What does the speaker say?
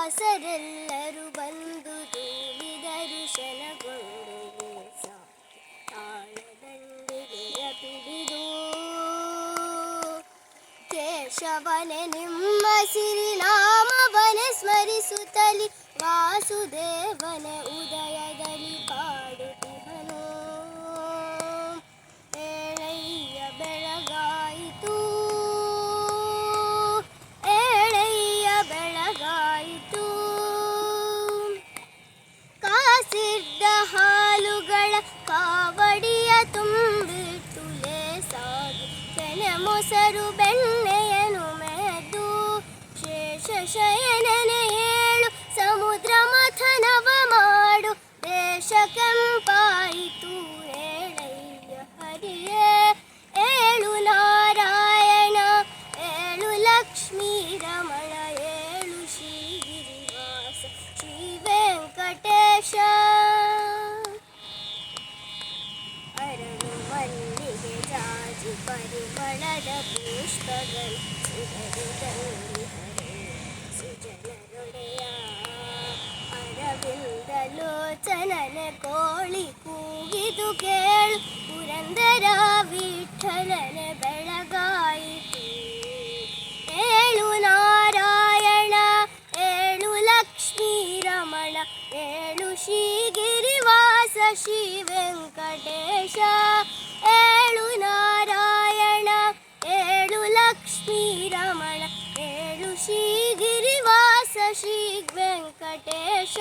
ದಾಸರೆಲ್ಲರೂ ಬಂದು ದೂಡಿದರು ಶನಗೊಂಡು ತಾಳದಂಡಿಗೆಯ ಪಿಡಿದು ಕೇಶವನೆ ನಿಮ್ಮ ಸಿರಿನಾಮವನೆ ಸ್ಮರಿಸುತ್ತಲಿ ವಾಸುದೇವನೆ ಉದಯದಲ್ಲಿ ಪಾಡುತ್ತಿಹನು. ಏಳಯ್ಯ ಬೆಳಗಾಯಿತು ಏಳಯ್ಯ ಬೆಳಗಾಯಿತು ಕಾಸಿದ್ದ ಹಾಲುಗಳ ಕಾವಡಿಯ ತುಂಬಿಟ್ಟು ಲೇಸಾಗಿ ಕೆನೆ ಮೊಸರು ಬೆಣ್ಣೆಯನು ಮೆದ್ದು ಶೇಷ ಶಯನನೆ ಏಳು ಸಮುದ್ರ ಮಥನವ ಮಾಡು ದೇಶ ಕೆಂಪಾಯಿತು. ಏಳಯ್ಯ ಹರಿಯೇ ಏಳು ನಾರಾಯಣ ಏಳು ಲಕ್ಷ್ಮೀ ರಮಣ ಏಳು ಶ್ರೀಗಿರಿವಾಸ ಶ್ರೀ ವೆಂಕಟೇಶ. ಅರಳು ಮಲ್ಲಿಗೆ ಜಾಜಿ ಪರಿಮಳದ ಪುಷ್ಪಗಳು ಸುಧರಿದಲ್ಲಿ ಹರೆ ಸುಜನರೊಡೆಯ ಅರವಿಂದಲೋಚನನೆ ಕೋಳಿ ಕೂಗಿದು ಕೇಳು ಪುರಂದರ ವಿಠಲನೆ ಬೆಳಗಾಯಿತು. ಏಳು ನಾರಾಯಣ ಏಳು ಲಕ್ಷ್ಮೀ ರಮಣ ಏಳು ಶ್ರೀಗಿರಿವಾಸ ಶ್ರೀ ವೆಂಕಟೇಶ. ಏಳು ನಾರಾಯಣ ಏಳು ಲಕ್ಷ್ಮೀ ರಮಣ ಏಳು ಶ್ರೀಗಿರಿವಾಸ ಶ್ರೀ ವೆಂಕಟೇಶ.